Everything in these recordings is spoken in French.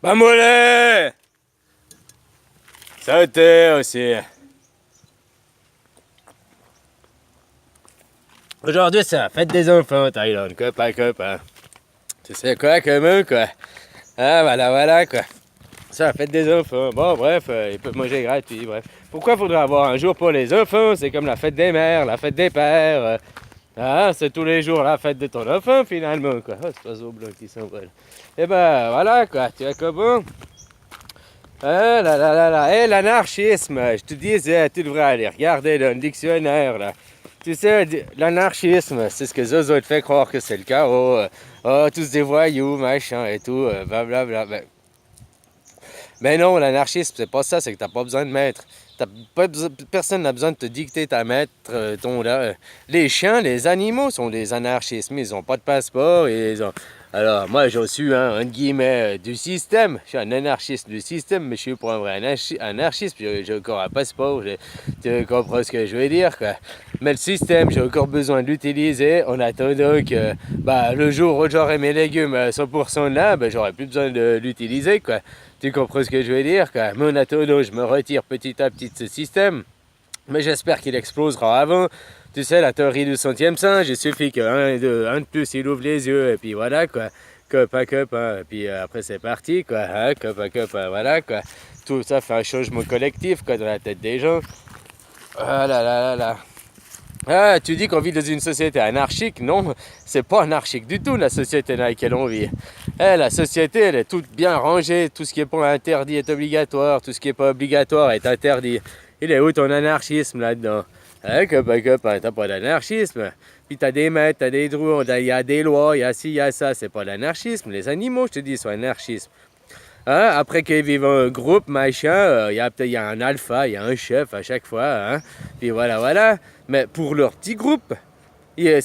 Bambolé! Sauter aussi. Aujourd'hui, c'est la fête des enfants, Thaïlande, copain. Tu sais quoi, comme quoi? Ah, voilà, quoi. C'est la fête des enfants. Bon, bref, ils peuvent manger gratuit, bref. Pourquoi faudrait avoir un jour pour les enfants? C'est comme la fête des mères, la fête des pères. C'est tous les jours la fête de ton enfant, finalement, quoi. Oh, c'est oiseau blanc qui s'envole. Et ben, voilà, quoi. Tu vois comment? Ah là. Et l'anarchisme, je te disais, tu devrais aller regarder dans le dictionnaire, là. Tu sais, l'anarchisme, c'est ce que Zozo te fait croire que c'est le chaos. Tous des voyous, machin et tout, blablabla. Mais non, l'anarchisme, c'est pas ça, c'est que t'as pas besoin de maître. Personne n'a besoin de te dicter ta maître, les chiens, les animaux sont des anarchistes, mais ils ont pas de passeport et ils ont... Alors, moi, je suis un guillemets du système. Je suis un anarchiste du système, mais je suis pas un vrai anarchiste. J'ai encore un passeport. Tu comprends ce que je veux dire, quoi. Mais le système, j'ai encore besoin de l'utiliser en attendant que le jour où j'aurai mes légumes à 100% là, j'aurai plus besoin de l'utiliser, quoi. Tu comprends ce que je veux dire, quoi. Mais en attendant, je me retire petit à petit de ce système. Mais j'espère qu'il explosera avant. Tu sais, la théorie du centième singe, il suffit qu'un de plus, il ouvre les yeux, et puis voilà, quoi. Copain, et puis après c'est parti, quoi. Hein, copain, voilà, quoi. Tout ça fait un changement collectif, quoi, dans la tête des gens. Ah là. Ah, tu dis qu'on vit dans une société anarchique? Non, c'est pas anarchique du tout, la société dans laquelle on vit. La société, elle est toute bien rangée, tout ce qui est pas interdit est obligatoire, tout ce qui est pas obligatoire est interdit. Il est où ton anarchisme là-dedans? Hein, copain, t'as pas d'anarchisme. Puis t'as des maîtres, t'as des drous, il y a des lois, il y a ci, il y a ça, c'est pas l'anarchisme. Les animaux, je te dis, sont anarchisme. Hein? Après qu'ils vivent en groupe, machin, il y a un alpha, il y a un chef à chaque fois. Hein? Puis voilà. Mais pour leur petit groupe, il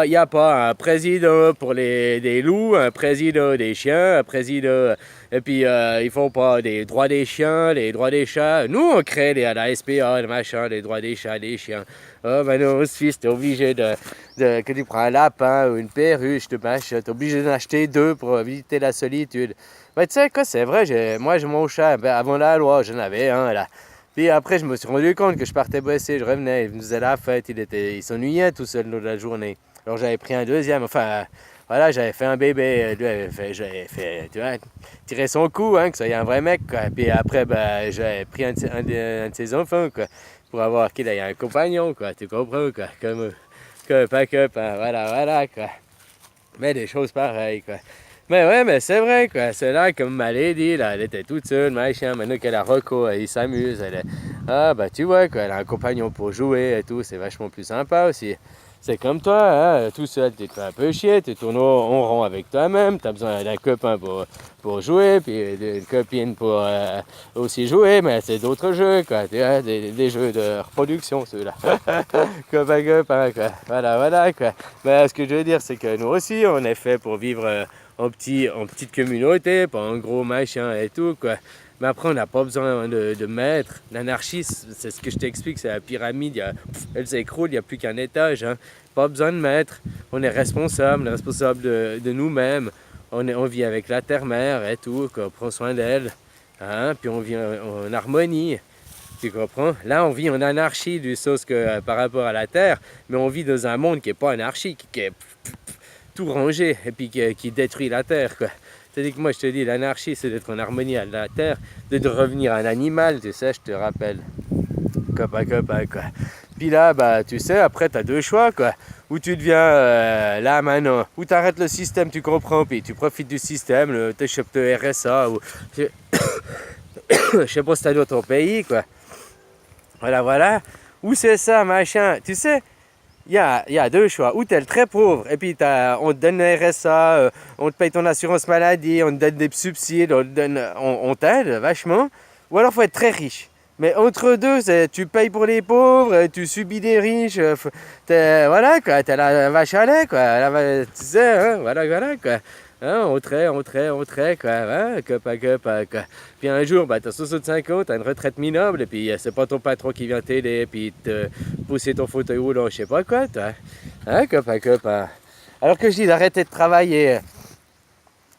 n'y a pas un président pour des loups, un président des chiens, un président... Et puis, ils font pas des droits des chiens, les droits des chats. Nous, on crée la SPA, le machin, les droits des chats, des chiens. Oh, non, Suisse, t'es obligé que tu prends un lapin ou une perruche, t'es obligé d'en acheter 2 pour éviter la solitude. Mais tu sais quoi, c'est vrai, moi, mon chat, avant la loi, j'en avais un, là. Puis après, je me suis rendu compte que je partais bosser, je revenais, il me faisait la fête, il s'ennuyait tout seul toute la journée. Alors j'avais pris un deuxième, voilà, j'avais fait un bébé, j'avais fait, tu vois, tirer son coup, hein, que ça y ait un vrai mec, quoi. Puis après, j'avais pris un de ses enfants, quoi, pour avoir qu'il ait un compagnon, quoi, tu comprends, quoi, voilà, quoi. Mais des choses pareilles, quoi. Mais ouais, mais c'est vrai, quoi. C'est là, comme Malédie, là, elle était toute seule, machin. Maintenant qu'elle a Rocco, il s'amuse. Tu vois, quoi. Elle a un compagnon pour jouer et tout. C'est vachement plus sympa aussi. C'est comme toi, hein. Tout seul, tu te fais un peu chier. Tu tournes en rond avec toi-même. Tu as besoin d'un copain pour jouer, puis d'une copine pour aussi jouer. Mais c'est d'autres jeux, quoi. Tu vois, des jeux de reproduction, ceux-là. Copain, quoi. Voilà, quoi. Mais ce que je veux dire, c'est que nous aussi, on est fait pour vivre... en petite communauté, pas en gros machin et tout, quoi. Mais après, on n'a pas besoin de maître. L'anarchisme, c'est ce que je t'explique, c'est la pyramide. Elle s'écroule, il n'y a plus qu'un étage. Hein. Pas besoin de maître. On est responsable de nous-mêmes. On vit avec la terre-mère et tout, quoi. On prend soin d'elle. Hein. Puis on vit en harmonie. Tu comprends? Là, on vit en anarchie du sens que par rapport à la terre, mais on vit dans un monde qui n'est pas anarchique, qui est tout rangé et puis qui détruit la terre, quoi. C'est-à-dire que moi je te dis, l'anarchie c'est d'être en harmonie avec la terre, de revenir un animal, tu sais, je te rappelle. Copain, quoi. Puis là, tu sais, après tu as 2 choix, quoi. Ou tu deviens là maintenant, ou tu arrêtes le système, tu comprends, puis tu profites du système, tu chopes le RSA, ou je sais pas si t'as dans ton pays, quoi. Voilà. Ou c'est ça, machin, tu sais. Il y a 2 choix. Ou tu es très pauvre et puis on te donne le RSA, on te paye ton assurance maladie, on te donne des subsides, on t'aide vachement. Ou alors il faut être très riche. Mais entre deux, tu payes pour les pauvres, tu subis des riches. Voilà quoi, t'es la vache à lait quoi. Tu sais, hein, voilà quoi. Hein, on trait, quoi, hein, quoi. Puis un jour, t'as 65 ans, t'as une retraite minable, et puis c'est pas ton patron qui vient t'aider, puis te pousser ton fauteuil roulant, je sais pas quoi, toi. Hein, copain. Alors que je dis d'arrêter de travailler,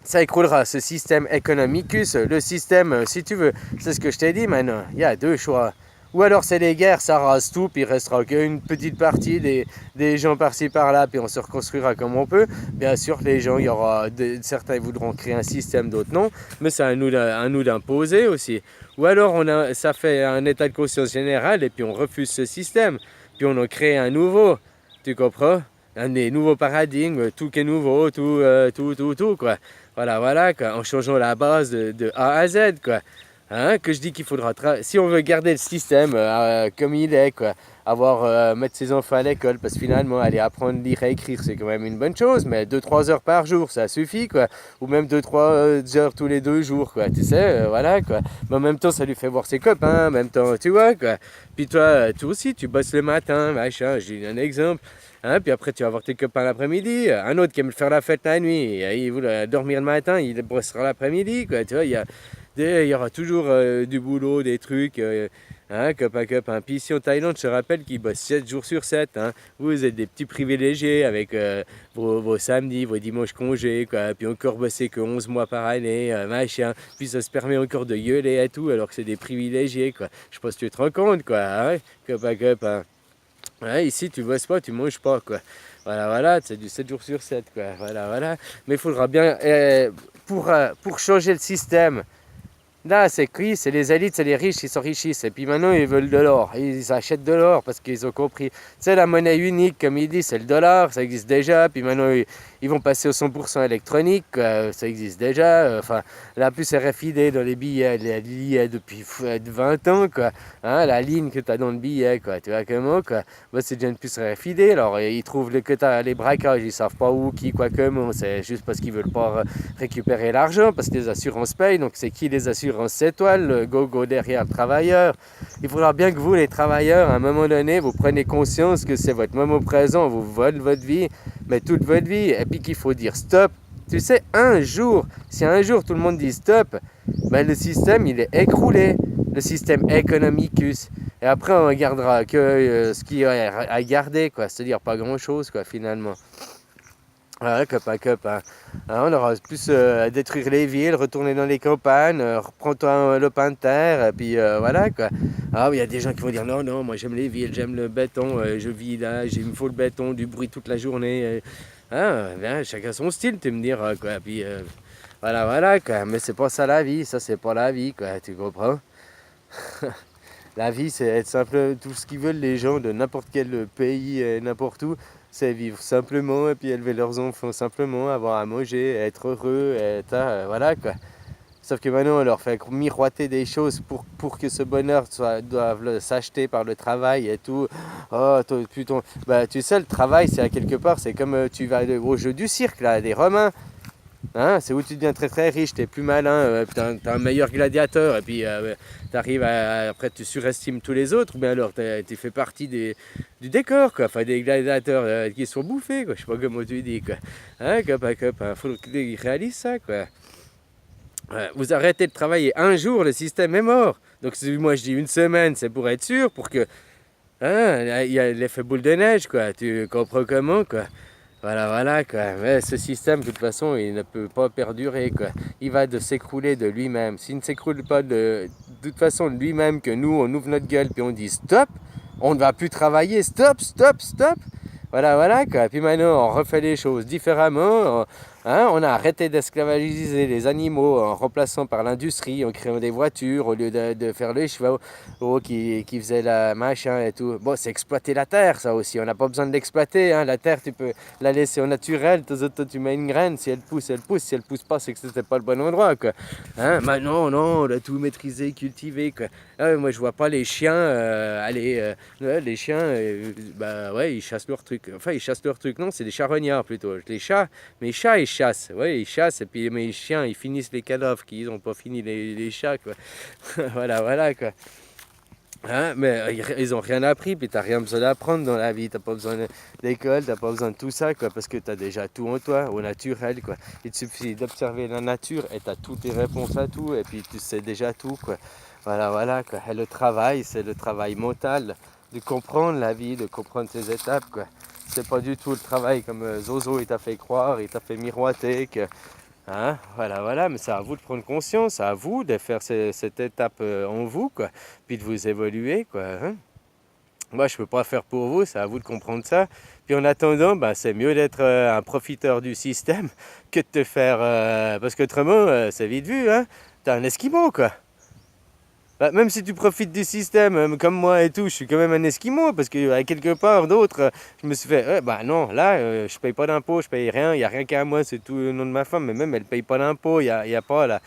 ça écroulera, ce système economicus, le système, si tu veux, c'est ce que je t'ai dit maintenant, il y a deux choix. Ou alors c'est les guerres, ça rase tout, puis il restera qu'une petite partie des gens par-ci par-là, puis on se reconstruira comme on peut. Bien sûr, les gens, il y aura certains voudront créer un système, d'autres non, mais c'est à nous d'imposer aussi. Ou alors ça fait un état de conscience général, et puis on refuse ce système, puis on en crée un nouveau, tu comprends? Un des nouveaux paradigmes, tout qui est nouveau, tout, quoi. Voilà, quoi, en changeant la base de A à Z, quoi. Hein, que je dis qu'il faudra, si on veut garder le système comme il est, quoi, mettre ses enfants à l'école, parce que finalement, aller apprendre à lire et écrire, c'est quand même une bonne chose, mais 2-3 heures par jour, ça suffit, quoi. Ou même 2-3 heures tous les 2 jours, quoi, tu sais, voilà, quoi. Mais en même temps, ça lui fait voir ses copains, en même temps, tu vois, quoi. Puis toi aussi, tu bosses le matin, machin, j'ai un exemple. Hein, puis après, tu vas voir tes copains l'après-midi. Un autre qui aime faire la fête la nuit, il voulait dormir le matin, il bossera l'après-midi, quoi. Tu vois, il y aura toujours du boulot, des trucs, hein, copain. Puis ici en Thaïlande, je te rappelle qu'ils bossent 7 jours sur 7. Hein. Vous êtes des petits privilégiés avec vos samedis, vos dimanches congés, quoi. Puis encore bosser que 11 mois par année, machin. Puis ça se permet encore de gueuler et tout, alors que c'est des privilégiés, quoi. Je sais pas si tu te rends compte, quoi. Hein, copain. Ouais, ici, tu bosses pas, tu manges pas, quoi. Voilà, c'est du 7 jours sur 7, quoi. Voilà. Mais il faudra bien, pour changer le système, là, c'est qui? C'est les élites, c'est les riches qui s'enrichissent. Et puis maintenant, ils veulent de l'or. Ils achètent de l'or parce qu'ils ont compris. Tu sais, la monnaie unique, comme ils disent, c'est le dollar. Ça existe déjà. Puis maintenant, ils vont passer au 100% électronique. Ça existe déjà. Enfin, la puce RFID dans les billets, elle y est depuis 20 ans, quoi. Hein, la ligne que tu as dans le billet, quoi. Tu vois comment, quoi. Bah, c'est déjà une puce RFID. Alors, ils trouvent que tu as les braquages. Ils savent pas où, qui, quoi, comment. C'est juste parce qu'ils veulent pas récupérer l'argent. Parce que les assurances payent. Donc, c'est qui les assurances? En 7 étoiles, le go derrière le travailleur. Il faudra bien que vous, les travailleurs, à un moment donné, vous preniez conscience que c'est votre moment présent, vous vole votre vie, mais toute votre vie, et puis qu'il faut dire stop. Tu sais, si un jour tout le monde dit stop, ben le système, il est écroulé, le système economicus. Et après, on ne gardera que ce qu'il y a à garder, quoi, c'est-à-dire pas grand-chose, quoi, finalement. Ouais, copain. Hein, on aura plus à détruire les villes, retourner dans les campagnes, reprendre un lopin de terre, et puis voilà, quoi. Ah, il y a des gens qui vont dire non, moi j'aime les villes, j'aime le béton, je vis là, il me faut le béton, du bruit toute la journée. Bien, chacun son style, tu me diras, quoi. Puis voilà, quoi. Mais c'est pas ça la vie, ça c'est pas la vie, quoi, tu comprends? La vie, c'est être simple, tout ce qu'ils veulent les gens de n'importe quel pays, n'importe où, c'est vivre simplement et puis élever leurs enfants simplement, avoir à manger, être heureux, voilà, quoi. Sauf que maintenant, on leur fait miroiter des choses pour que ce bonheur doive s'acheter par le travail et tout. Oh, putain. Bah, tu sais, le travail, c'est à quelque part, c'est comme tu vas au jeu du cirque, là, des Romains. Hein, c'est où tu deviens très très riche, t'es plus malin, t'es un meilleur gladiateur, et puis après tu surestimes tous les autres, mais alors tu fais partie du décor, quoi. Enfin des gladiateurs qui sont bouffés, quoi. Je sais pas comment tu dis, quoi. Hein, copain, faut qu'ils réalisent ça, quoi. Vous arrêtez de travailler un jour, le système est mort. Donc moi je dis une semaine, c'est pour être sûr, pour que il y a l'effet boule de neige, quoi. Tu comprends comment, quoi. Voilà, quoi. Mais ce système, de toute façon, il ne peut pas perdurer, quoi. Il va s'écrouler de lui-même. S'il ne s'écroule pas de toute façon de lui-même, que nous, on ouvre notre gueule, puis on dit stop, on ne va plus travailler, stop. Voilà, quoi. Puis maintenant, on refait les choses différemment. On a arrêté d'esclavagiser les animaux en remplaçant par l'industrie, en créant des voitures au lieu de faire les chevaux qui faisaient la machin et tout. Bon, c'est exploiter la terre, ça aussi. On n'a pas besoin de l'exploiter. Hein. La terre, tu peux la laisser au naturel. Toi, tu mets une graine. Si elle pousse, elle pousse. Si elle pousse pas, c'est que c'était pas le bon endroit, quoi. Hein? Bah non, on a tout maîtrisé, cultivé, quoi. Moi, je vois pas les chiens les chiens, bah ouais, ils chassent leurs trucs. Enfin, ils chassent leurs trucs. Non, c'est des charognards plutôt. Les chats, mes chats, ils chassent. Ouais, ils chassent. Et puis mes chiens, ils finissent les cadavres qu'ils n'ont pas fini les chats, quoi. voilà, quoi. Hein, mais ils ont rien appris, puis t'as rien besoin d'apprendre dans la vie. T'as pas besoin d'école, t'as pas besoin de tout ça, quoi, parce que t'as déjà tout en toi, au naturel, quoi. Il te suffit d'observer la nature et t'as toutes les réponses à tout, et puis tu sais déjà tout, quoi. Voilà, quoi. Et le travail, c'est le travail mental, de comprendre la vie, de comprendre ses étapes, quoi. C'est pas du tout le travail comme Zozo il t'a fait croire, il t'a fait miroiter que Hein, voilà, mais c'est à vous de prendre conscience, c'est à vous de faire cette étape en vous, quoi, puis de vous évoluer, quoi. Hein. Moi, je peux pas faire pour vous, c'est à vous de comprendre ça. Puis en attendant, ben, c'est mieux d'être un profiteur du système que de te faire... parce qu'autrement, c'est vite vu, hein. T'es un esquimau, quoi. Bah, même si tu profites du système, comme moi et tout, je suis quand même un esquimau, parce que quelque part d'autre, je me suis fait, bah non, là, je paye pas d'impôts, je paye rien, il n'y a rien qu'à moi, c'est tout le nom de ma femme, mais même elle paye pas d'impôts, y a pas là.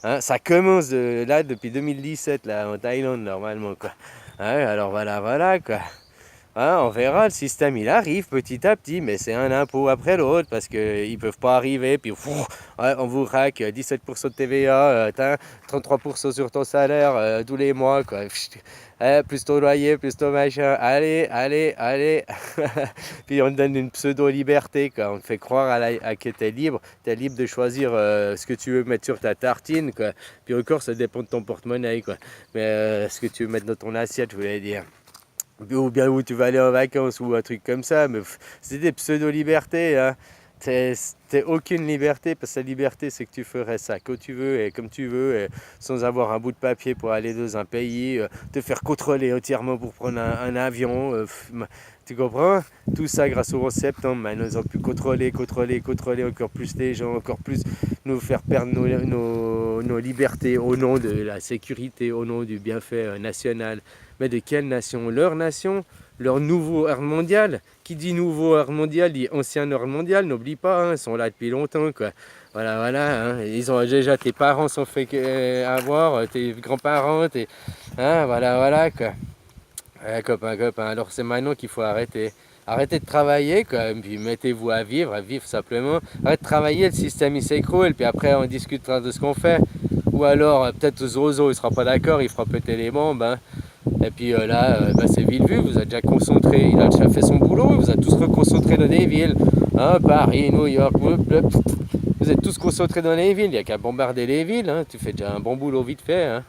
Hein, ça commence là depuis 2017, là, en Thaïlande, normalement, quoi. Hein, alors voilà, quoi. Hein, on verra, le système il arrive petit à petit, mais c'est un impôt après l'autre parce qu'ils ne peuvent pas arriver. Puis ouais, on vous raque 17% de TVA, 33% sur ton salaire tous les mois. Quoi. Plus ton loyer, plus ton machin. Allez. Puis on te donne une pseudo-liberté. Quoi. On te fait croire que tu es libre. Tu es libre de choisir ce que tu veux mettre sur ta tartine. Quoi. Puis encore, ça dépend de ton porte-monnaie. Quoi. Mais ce que tu veux mettre dans ton assiette, je voulais dire. Ou bien où tu vas aller en vacances ou un truc comme ça, mais c'est des pseudo-libertés. Hein. T'es aucune liberté, parce que la liberté, c'est que tu ferais ça quand tu veux et comme tu veux, et sans avoir un bout de papier pour aller dans un pays, te faire contrôler entièrement pour prendre un avion. Tu comprends? Tout ça grâce au 11 septembre, maintenant ils ont pu contrôler encore plus les gens, encore plus nous faire perdre nos libertés au nom de la sécurité, au nom du bienfait national. Mais de quelle nation? Leur nation? Leur nouveau ordre mondial? Qui dit nouveau ordre mondial dit ancien ordre mondial, n'oublie pas, hein, ils sont là depuis longtemps, quoi. Voilà, hein, ils ont déjà, tes parents sont fait avoir, tes grands-parents, hein, voilà, quoi. Copain, alors c'est maintenant qu'il faut arrêter. Arrêtez de travailler, quoi, puis mettez-vous à vivre simplement. Arrêtez de travailler, le système il s'écroule, puis après on discutera de ce qu'on fait. Ou alors, peut-être Zozo il sera pas d'accord, il fera péter les bombes, hein. Et puis là, c'est vite vu, vous êtes déjà concentré, il a déjà fait son boulot, vous êtes tous reconcentrés dans des villes. Hein, Paris, New York, vous êtes tous concentrés dans les villes, il n'y a qu'à bombarder les villes, hein. Tu fais déjà un bon boulot vite fait. Hein.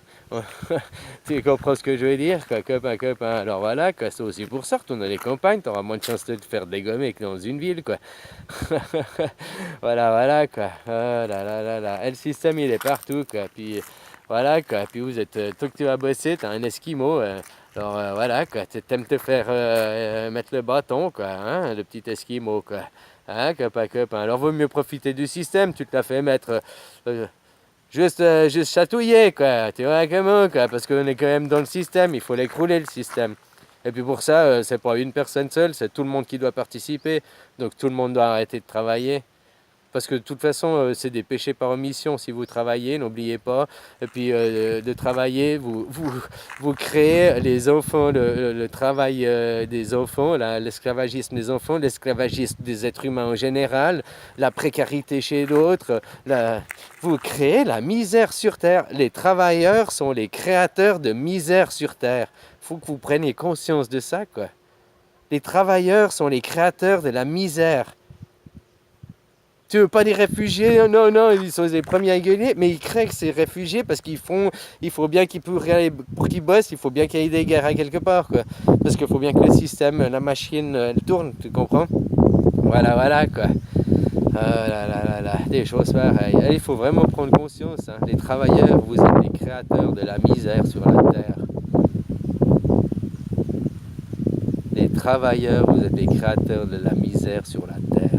Tu comprends ce que je veux dire, quoi, copain. Alors voilà, quoi, c'est aussi pour ça, retourne dans les campagnes, tu auras moins de chances de te faire dégommer que dans une ville, quoi. Voilà, quoi. Oh là. Et le système, il est partout, quoi. Puis voilà, quoi. Puis vous êtes, toi que tu vas bosser, t'es un esquimau. Alors voilà, quoi. T'aimes te faire mettre le bâton, quoi, hein, le petit esquimau, quoi. Hein, copain. Alors vaut mieux profiter du système, tu te l'as fait mettre... juste chatouiller, quoi, tu vois comment, quoi, parce qu'on est quand même dans le système, il faut l'écrouler le système. Et puis pour ça, c'est pas une personne seule, c'est tout le monde qui doit participer, donc tout le monde doit arrêter de travailler. Parce que de toute façon, c'est des péchés par omission si vous travaillez, n'oubliez pas. Et puis de travailler, vous créez les enfants, le travail des enfants, l'esclavagisme des enfants, l'esclavagisme des êtres humains en général, la précarité chez d'autres. Vous créez la misère sur Terre. Les travailleurs sont les créateurs de misère sur Terre. Il faut que vous preniez conscience de ça, quoi. Les travailleurs sont les créateurs de la misère. Tu veux pas des réfugiés? Non, ils sont les premiers à gueuler, mais ils créent ces réfugiés parce il faut bien pour qu'ils bossent, il faut bien qu'il y ait des guerres à quelque part, quoi. Parce qu'il faut bien que le système, la machine, elle tourne, tu comprends? Voilà, quoi. Là, des choses pareilles. Il faut vraiment prendre conscience, hein. Les travailleurs, vous êtes les créateurs de la misère sur la terre. Les travailleurs, vous êtes les créateurs de la misère sur la terre.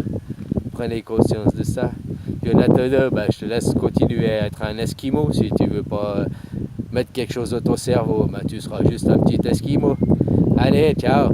Prenez conscience de ça. Puis en attendant, je te laisse continuer à être un esquimau. Si tu veux pas mettre quelque chose dans ton cerveau, tu seras juste un petit esquimau. Allez, ciao!